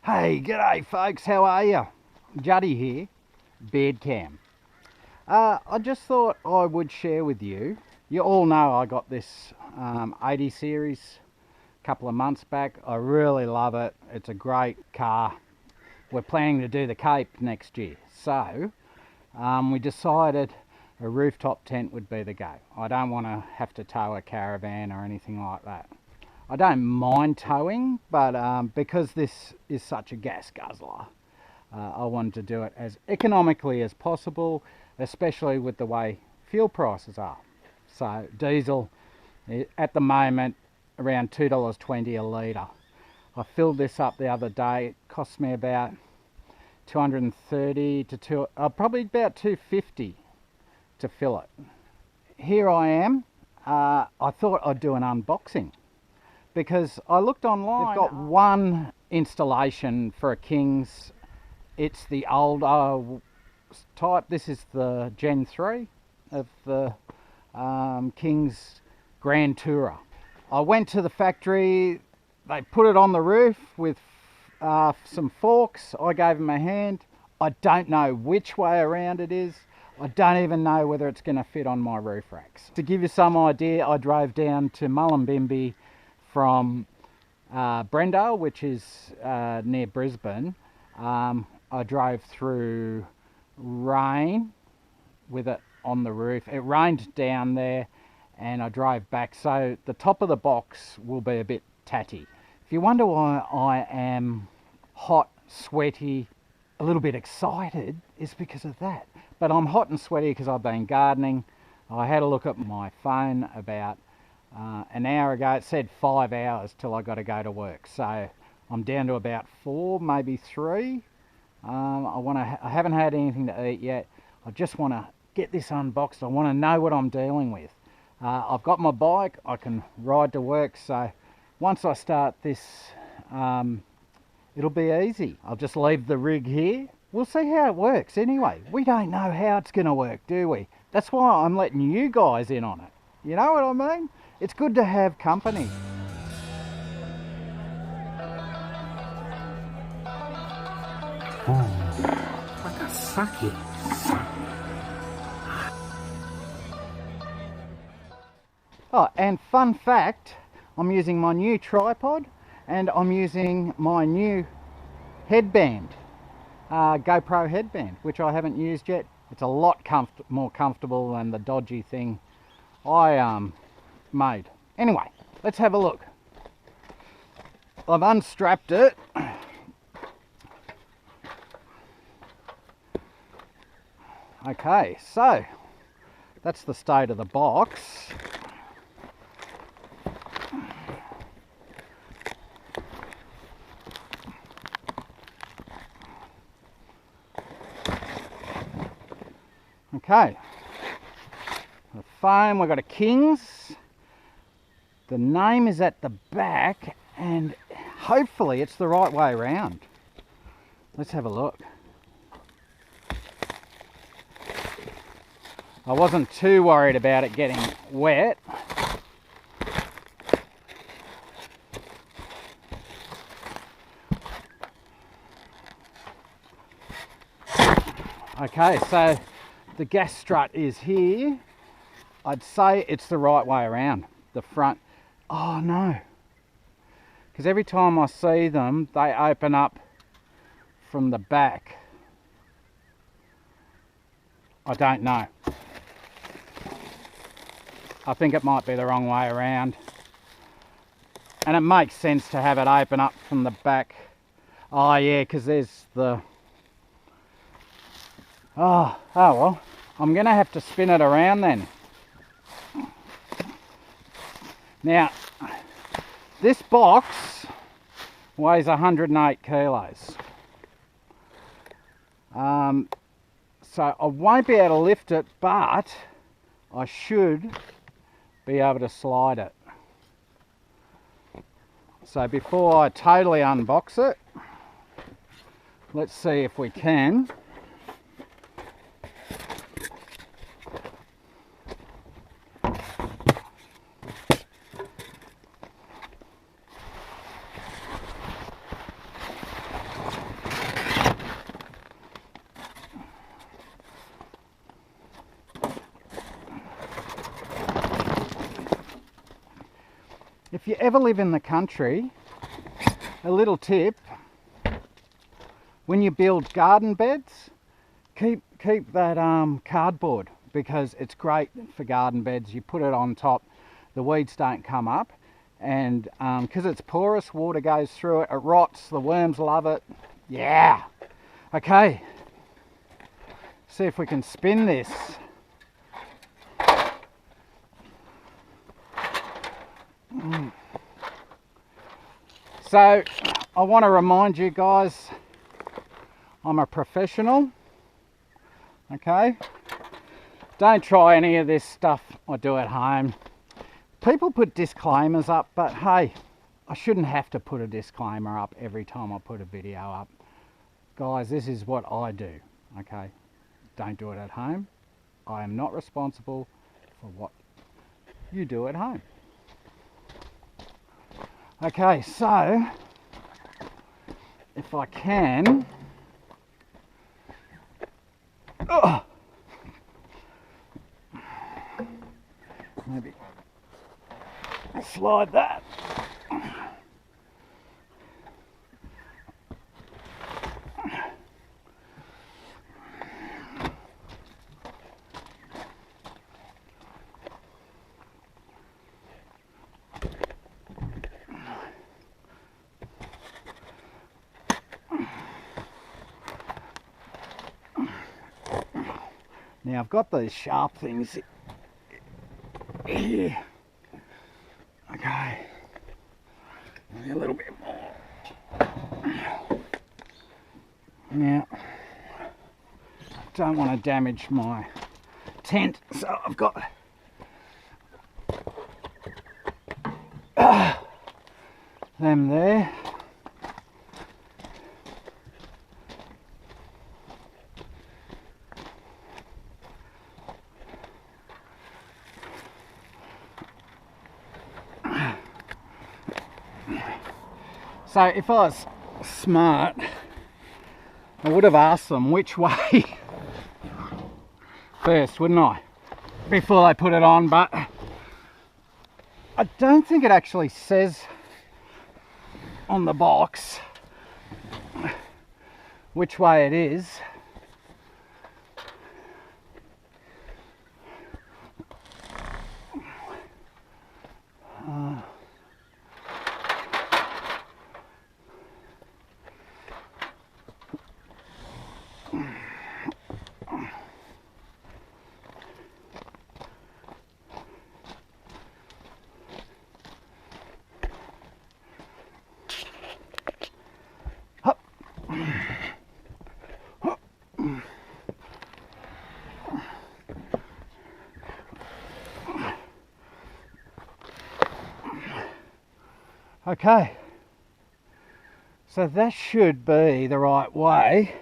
Hey, g'day folks, how are you? Juddy here, Beard Cam. I just thought I would share with you. You all know I got this 80 series a couple of months back. I really love it. It's a great car. We're planning to do the Cape next year. So we decided a rooftop tent would be the go. I don't want to have to tow a caravan or anything like that. I don't mind towing, but because this is such a gas guzzler, I wanted to do it as economically as possible, especially with the way fuel prices are. So diesel, at the moment, around $2.20 a litre. I filled this up the other day. It cost me about $230 to probably about $250 to fill it. Here I am. I thought I'd do an unboxing, because I looked online. They've got one installation for a King's. It's the old type. This is the Gen 3 of the King's Grand Tourer. I went to the factory. They put it on the roof with some forks. I gave them a hand. I don't know which way around it is. I don't even know whether it's going to fit on my roof racks. To give you some idea, I drove down to Mullumbimby from Brendale, which is near Brisbane. I drove through rain with it on the roof. It rained down there and I drove back, so the top of the box will be a bit tatty. If you wonder why I am hot, sweaty, a little bit excited, it's because of that. But I'm hot and sweaty because I've been gardening. I had a look at my phone about an hour ago. It said 5 hours till I got to go to work, so I'm down to about 4, maybe 3. I haven't had anything to eat yet. I just want to get this unboxed. I want to know what I'm dealing with. I've got my bike. I can ride to work, so once I start this, it'll be easy. I'll just leave the rig here. We'll see how it works anyway. We don't know how it's going to work, do we? That's why I'm letting you guys in on it. You know what I mean? It's good to have company. Oh, like a sake. Oh, and fun fact, I'm using my new tripod and I'm using my new headband, GoPro headband, which I haven't used yet. It's a lot more comfortable than the dodgy thing I made. Anyway, let's have a look. I've unstrapped it. Okay, so that's the state of the box. Okay, the foam, we've got a King's. The name is at the back and hopefully it's the right way around. Let's have a look. I wasn't too worried about it getting wet. Okay, so the gas strut is here. I'd say it's the right way around. The front, oh no. Because every time I see them, they open up from the back. I don't know. I think it might be the wrong way around. And it makes sense to have it open up from the back. Oh yeah, because there's the... Oh well, I'm going to have to spin it around then. Now, this box weighs 108 kilos. So I won't be able to lift it, but I should be able to slide it. So before I totally unbox it, let's see if we can. if you ever live in the country, a little tip, when you build garden beds, keep that cardboard, because it's great for garden beds. You put it on top, the weeds don't come up, and because it's porous, water goes through it, it rots, the worms love it. Yeah. Okay, see if we can spin this. So I want to remind you guys, I'm a professional. Okay, don't try any of this stuff I do at home. People put disclaimers up, but hey, I shouldn't have to put a disclaimer up every time I put a video up. Guys, this is what I do. Okay, don't do it at home. I am not responsible for what you do at home. Okay, so if I can, maybe slide that. Now I've got these sharp things here. Okay, maybe a little bit more. Now, don't want to damage my tent, so I've got them there. So if I was smart, I would have asked them which way first, wouldn't I? Before they put it on, but I don't think it actually says on the box which way it is. Okay, so that should be the right way.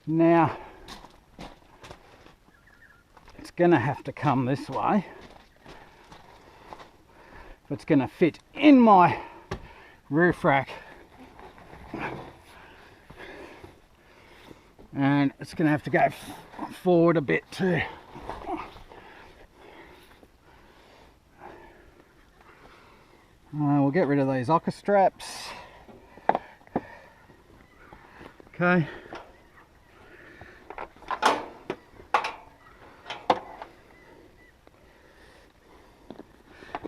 Now, it's going to have to come this way. It's going to fit in my roof rack, and it's going to have to go forward a bit too. We'll get rid of these ocker straps. Okay.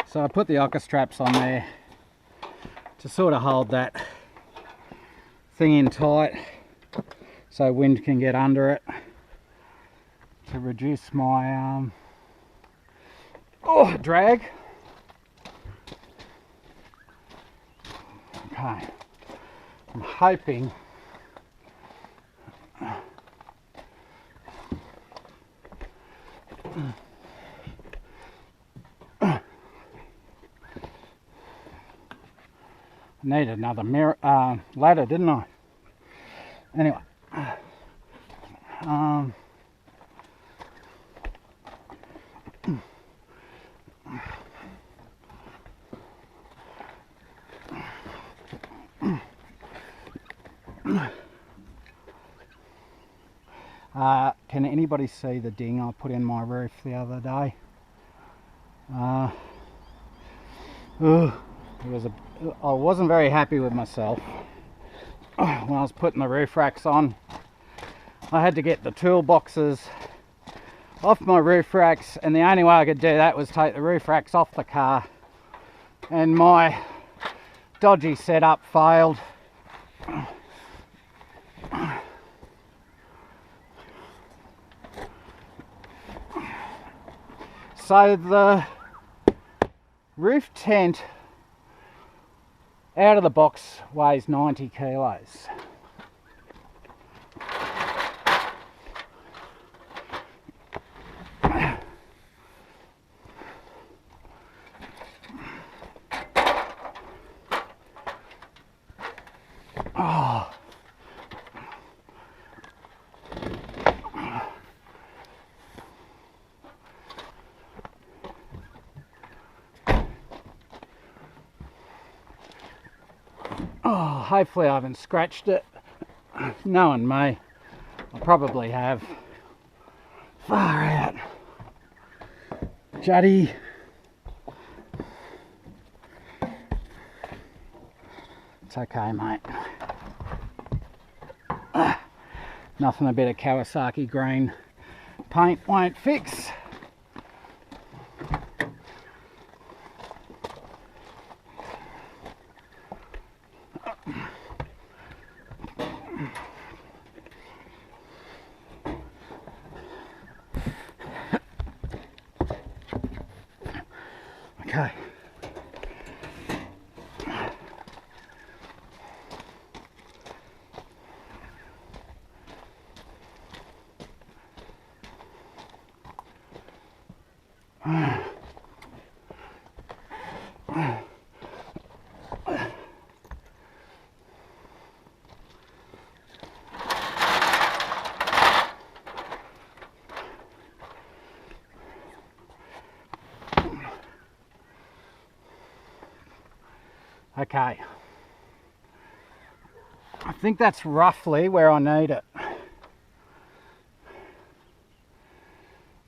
So I put the ocker straps on there to sort of hold that thing in tight so wind can get under it, to reduce my drag. Okay, I'm hoping need another mirror ladder, didn't I? Anyway, Can anybody see the ding I put in my roof the other day? I wasn't very happy with myself when I was putting the roof racks on. I had to get the toolboxes off my roof racks, and the only way I could do that was take the roof racks off the car, and my dodgy setup failed. So the roof tent out of the box weighs 90 kilos. Hopefully I haven't scratched it. Knowing me, I probably have. Far out. Juddy. It's okay, mate. Nothing a bit of Kawasaki green paint won't fix. Okay. Okay, I think that's roughly where I need it.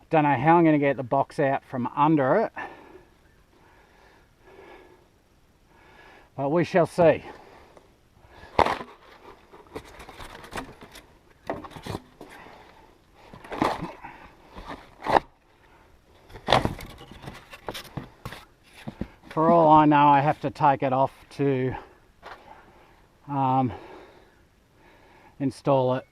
Don't know how I'm going to get the box out from under it, but we shall see. For all I know, I have to take it off to install it.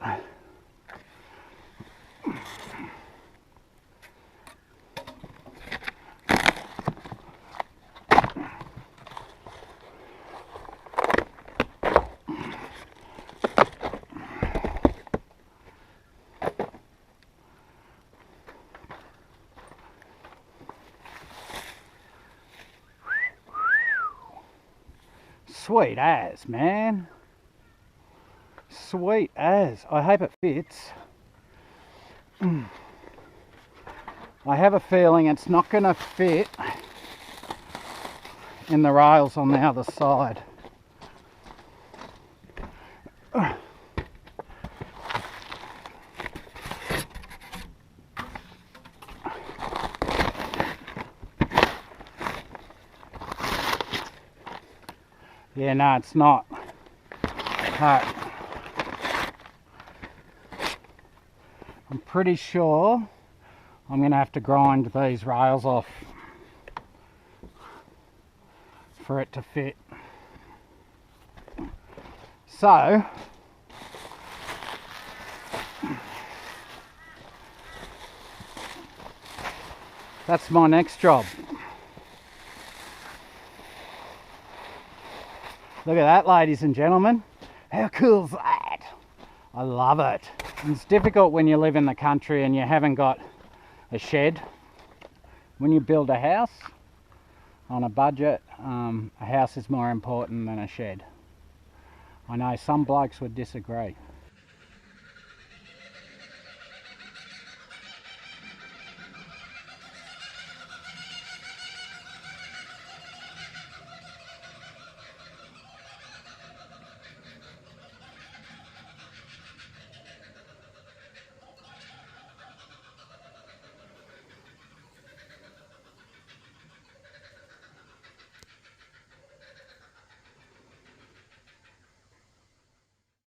Sweet as, man. Sweet as. I hope it fits. I have a feeling it's not going to fit in the rails on the other side. Yeah, no, it's not. I'm pretty sure I'm going to have to grind these rails off for it to fit. So, that's my next job. Look at that, ladies and gentlemen. How cool is that? I love it. It's difficult when you live in the country and you haven't got a shed. When you build a house on a budget, a house is more important than a shed. I know some blokes would disagree.